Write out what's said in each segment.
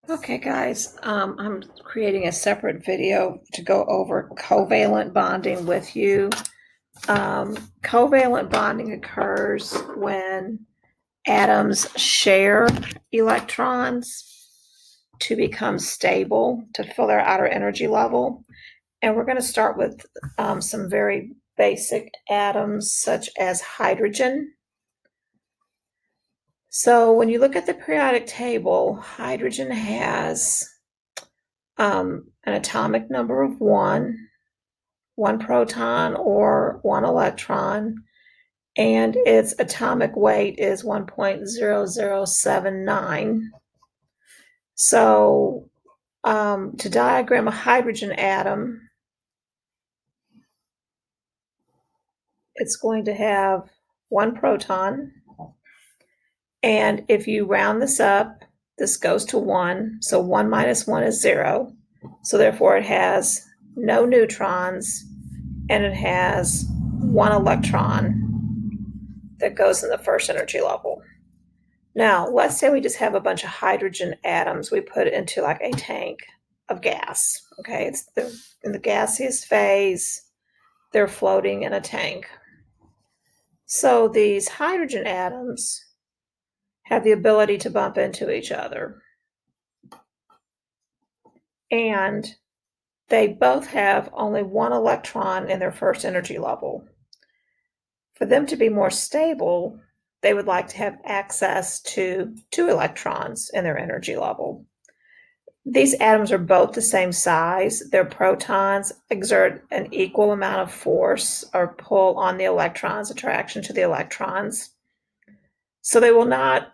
Okay, guys, I'm creating a separate video to go over covalent bonding with you. Covalent bonding occurs when atoms share electrons to become stable, to fill their outer energy level. And we're going to start with some very basic atoms, such as hydrogen. So when you look at the periodic table, hydrogen has an atomic number of one proton or one electron, and its atomic weight is 1.0079. So to diagram a hydrogen atom, it's going to have one proton. And if you round this up, this goes to 1. So 1 minus 1 is 0. So therefore it has no neutrons, and it has one electron that goes in the first energy level. Now, let's say we just have a bunch of hydrogen atoms we put into like a tank of gas. Okay, it's in the gaseous phase, they're floating in a tank. So these hydrogen atoms have the ability to bump into each other. And they both have only one electron in their first energy level. For them to be more stable, they would like to have access to two electrons in their energy level. These atoms are both the same size. Their protons exert an equal amount of force or pull on the electrons, attraction to the electrons. So they will not,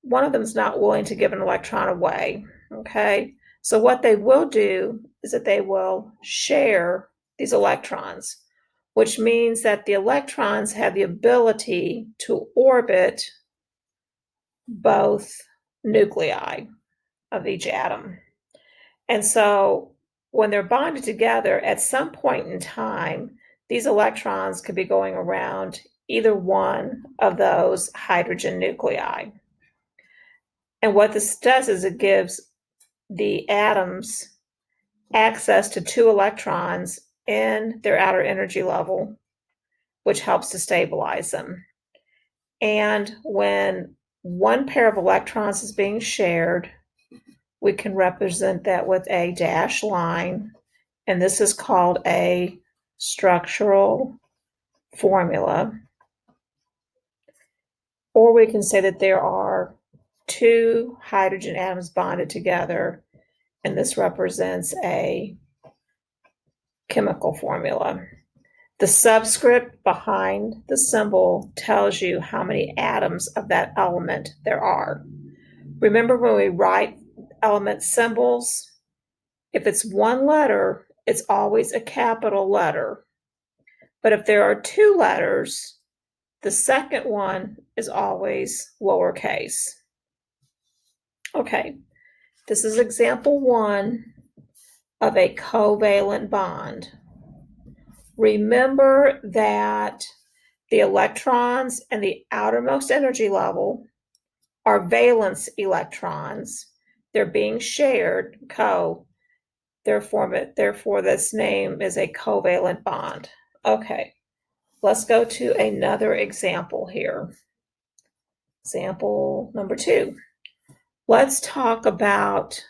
one of them is not willing to give an electron away, okay? So what they will do is that they will share these electrons, which means that the electrons have the ability to orbit both nuclei of each atom. And so when they're bonded together, at some point in time, these electrons could be going around either one of those hydrogen nuclei. And what this does is it gives the atoms access to two electrons in their outer energy level, which helps to stabilize them. And when one pair of electrons is being shared, we can represent that with a dashed line, and this is called a structural formula. Or we can say that there are two hydrogen atoms bonded together, and this represents a chemical formula. The subscript behind the symbol tells you how many atoms of that element there are. Remember, when we write element symbols, if it's one letter, it's always a capital letter. But if there are two letters, the second one is always lowercase. Okay, this is example 1 of a covalent bond. Remember that the electrons in the outermost energy level are valence electrons. They're being shared, therefore this name is a covalent bond. Okay, let's go to another example here. Example number 2. Let's talk about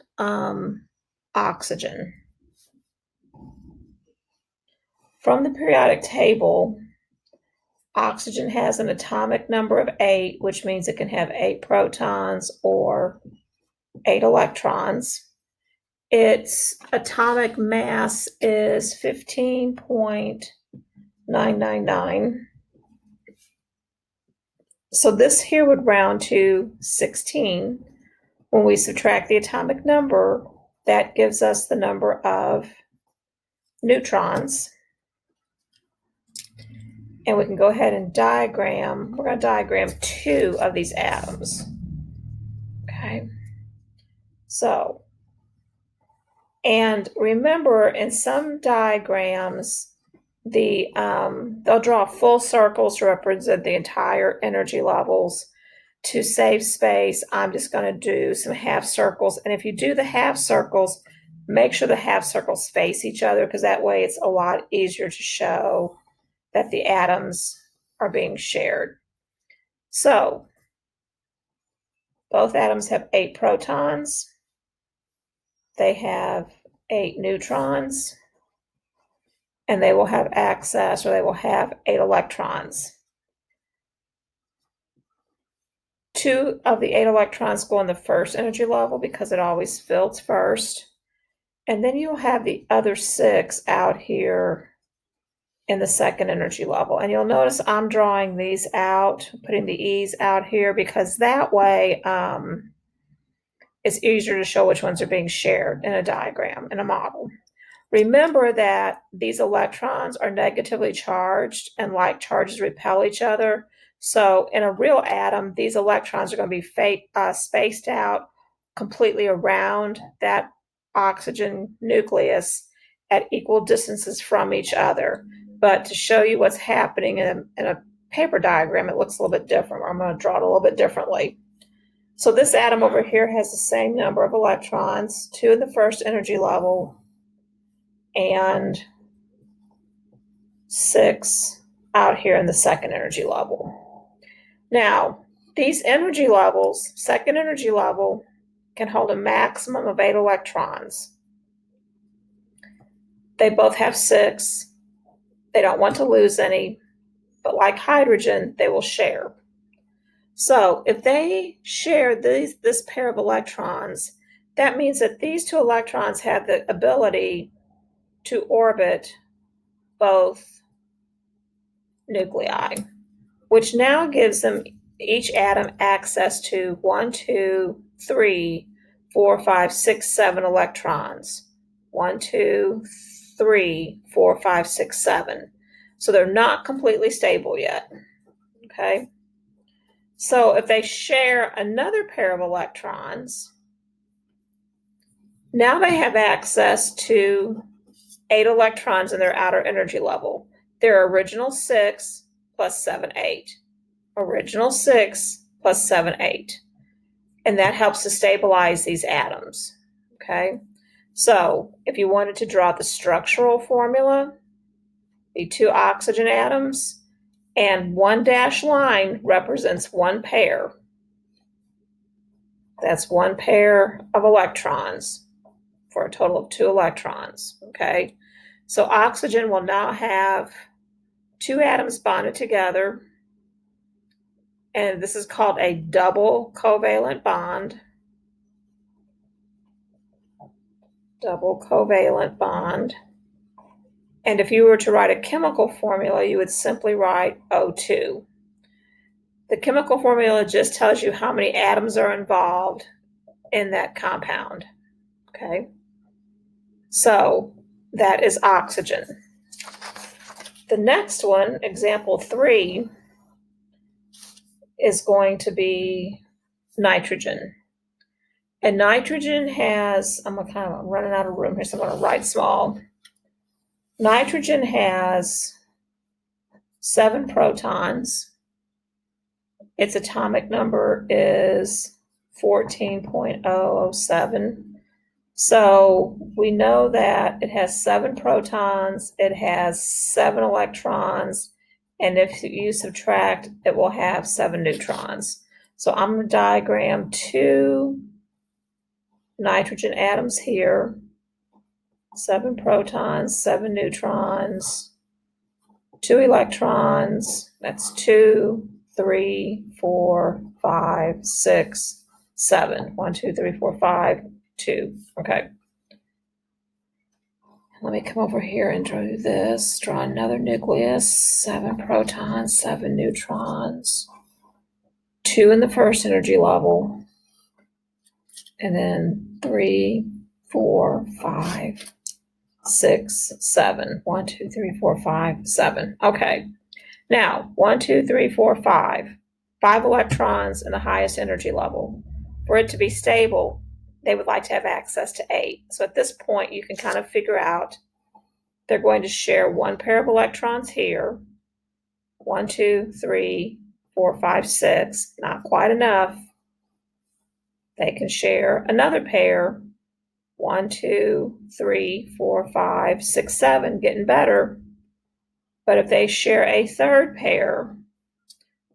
oxygen. From the periodic table, oxygen has an atomic number of 8, which means it can have 8 protons or 8 electrons. Its atomic mass is 15.999. So this here would round to 16. When we subtract the atomic number, that gives us the number of neutrons. And we can go ahead and diagram. We're going to diagram 2 of these atoms. Okay. So, and remember, in some diagrams, they'll draw full circles to represent the entire energy levels. to save space, I'm just going to do some half circles. And if you do the half circles, make sure the half circles face each other, because that way it's a lot easier to show that the atoms are being shared. So both atoms have 8 protons. They have 8 neutrons. And they will have access, or they will have 8 electrons. 2 of the 8 electrons go in the first energy level because it always fills first. And then you'll have the other 6 out here in the second energy level. And you'll notice I'm drawing these out, putting the E's out here, because that way it's easier to show which ones are being shared in a diagram, in a model. Remember that these electrons are negatively charged, and like charges repel each other. So in a real atom, these electrons are going to be spaced out completely around that oxygen nucleus at equal distances from each other. But to show you what's happening in a paper diagram, it looks a little bit different. I'm going to draw it a little bit differently. So this atom over here has the same number of electrons, 2 in the first energy level, and 6 out here in the second energy level. Now, these energy levels, second energy level, can hold a maximum of 8 electrons. They both have 6. They don't want to lose any, but like hydrogen, they will share. So if they share this pair of electrons, that means that these 2 electrons have the ability to orbit both nuclei, which now gives them, each atom, access to 1, 2, 3, 4, 5, 6, 7 electrons. 1, 2, 3, 4, 5, 6, 7. So they're not completely stable yet. Okay. So if they share another pair of electrons, now they have access to 8 electrons in their outer energy level. Their original 6 plus 7, 8. Original 6 plus 7, 8. And that helps to stabilize these atoms. Okay? So if you wanted to draw the structural formula, the 2 oxygen atoms, and 1 dashed line represents 1 pair. That's 1 pair of electrons for a total of 2 electrons. Okay? So oxygen will now have 2 atoms bonded together, and this is called a double covalent bond. Double covalent bond. And if you were to write a chemical formula, you would simply write O2. The chemical formula just tells you how many atoms are involved in that compound. Okay? So that is oxygen. The next one, example 3, is going to be nitrogen. And nitrogen has, I'm kind of running out of room here, so I'm going to write small. Nitrogen has 7 protons. Its atomic number is 14.007. So we know that it has 7 protons, it has 7 electrons, and if you subtract, it will have 7 neutrons. So I'm going to diagram 2 nitrogen atoms here, 7 protons, 7 neutrons, 2 electrons. That's 2, 3, 4, 5, 6, 7. 1, 2, 3, 4, 5, 2. Okay. Let me come over here and draw this. Draw another nucleus. 7 protons, 7 neutrons. 2 in the first energy level. And then 3, 4, 5, 6, 7. 1, 2, 3, 4, 5, 7. Okay. Now, 1, 2, 3, 4, 5. 5 electrons in the highest energy level. For it to be stable, they would like to have access to 8. So at this point, you can kind of figure out they're going to share 1 pair of electrons here. 1, 2, 3, 4, 5, 6, not quite enough. They can share another pair, 1, 2, 3, 4, 5, 6, 7, getting better. But if they share a third pair,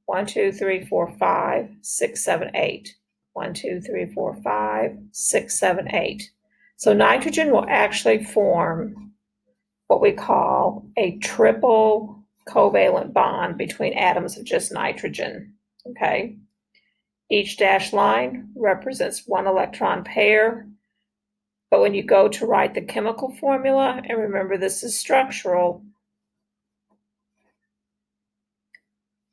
1, 2, 3, 4, 5, 6, 7, 8. 1, 2, 3, 4, 5, 6, 7, 8. So nitrogen will actually form what we call a triple covalent bond between atoms of just nitrogen. Okay. Each dashed line represents one electron pair. But when you go to write the chemical formula, and remember this is structural,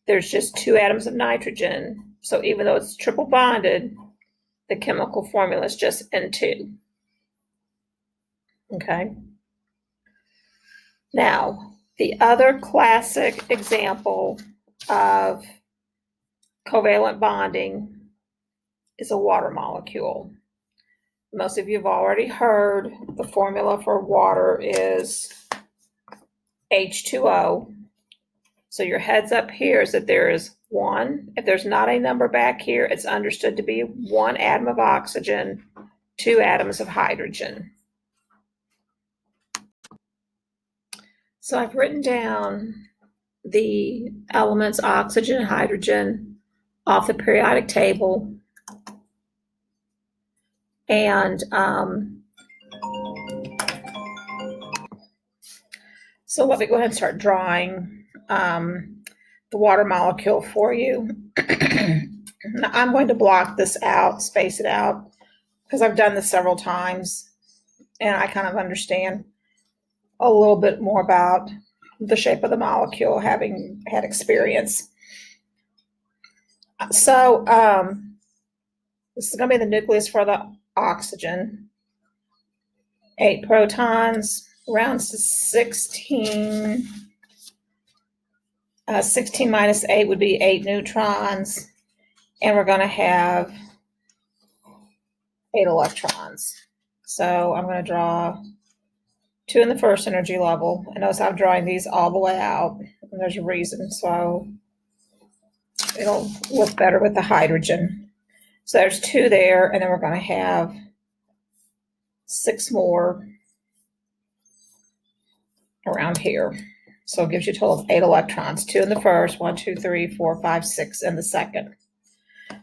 there's just 2 atoms of nitrogen. So even though it's triple bonded, the chemical formula is just N2. Okay. Now, the other classic example of covalent bonding is a water molecule. Most of you have already heard the formula for water is H2O. So your heads up here is that there is one. If there's not a number back here, it's understood to be 1 atom of oxygen, 2 atoms of hydrogen. So I've written down the elements oxygen and hydrogen off the periodic table. And so let me go ahead and start drawing the water molecule for you. Now I'm going to block this out, space it out, because I've done this several times and I kind of understand a little bit more about the shape of the molecule, having had experience. So this is going to be the nucleus for the oxygen. 8 protons, rounds to 16. 16 minus 8 would be 8 neutrons. And we're going to have 8 electrons. So I'm going to draw 2 in the first energy level. And notice I'm drawing these all the way out. And there's a reason. So it'll look better with the hydrogen. So there's 2 there. And then we're going to have 6 more around here. So it gives you a total of 8 electrons. 2 in the first, 1, 2, 3, 4, 5, 6 in the second.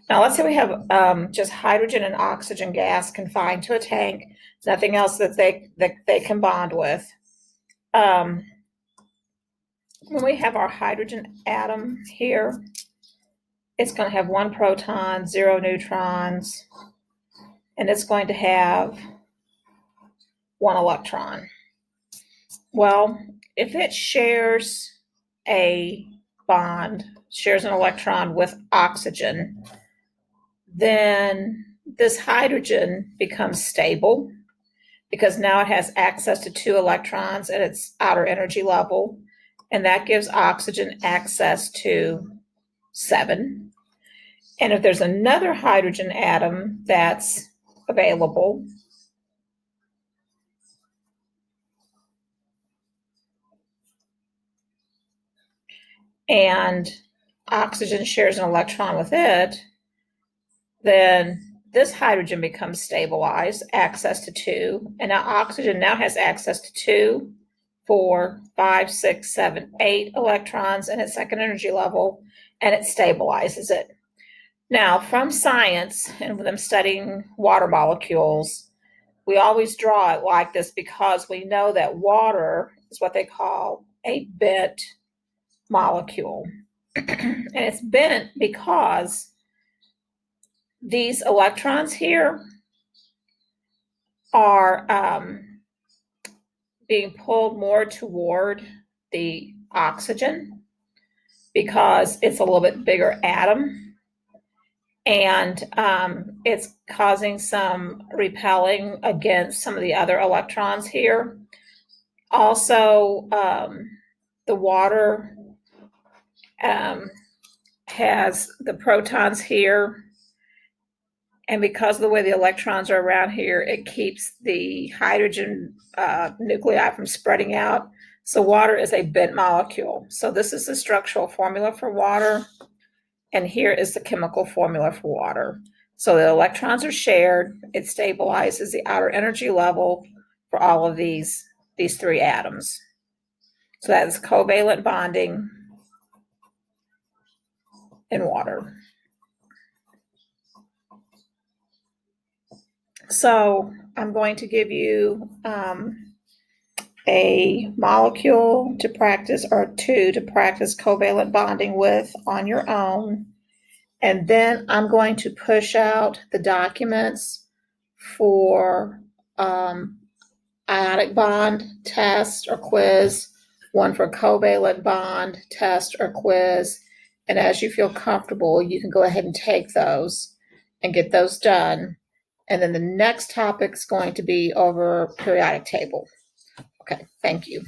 Now let's say we have just hydrogen and oxygen gas confined to a tank, nothing else that they can bond with. When we have our hydrogen atom here, it's going to have 1 proton, 0 neutrons, and it's going to have 1 electron. Well, if it shares a bond, shares an electron with oxygen, then this hydrogen becomes stable because now it has access to 2 electrons at its outer energy level, and that gives oxygen access to 7. And if there's another hydrogen atom that's available, and oxygen shares an electron with it, then this hydrogen becomes stabilized, access to 2, and now oxygen now has access to 2, 4, 5, 6, 7, 8 electrons in its second energy level, and it stabilizes it. Now, from science and with them studying water molecules, we always draw it like this because we know that water is what they call a bent molecule. And it's bent because these electrons here are being pulled more toward the oxygen because it's a little bit bigger atom, and it's causing some repelling against some of the other electrons here. Also, the water has the protons here, and because of the way the electrons are around here, it keeps the hydrogen nuclei from spreading out. So water is a bent molecule. So this is the structural formula for water. And here is the chemical formula for water. So the electrons are shared. It stabilizes the outer energy level for all of these three atoms. So that is covalent bonding in water. So I'm going to give you a molecule to practice, or two to practice covalent bonding with on your own. And then I'm going to push out the documents for ionic bond test or quiz, one for covalent bond test or quiz. And as you feel comfortable, you can go ahead and take those and get those done. And then the next topic is going to be over periodic table. Okay, thank you.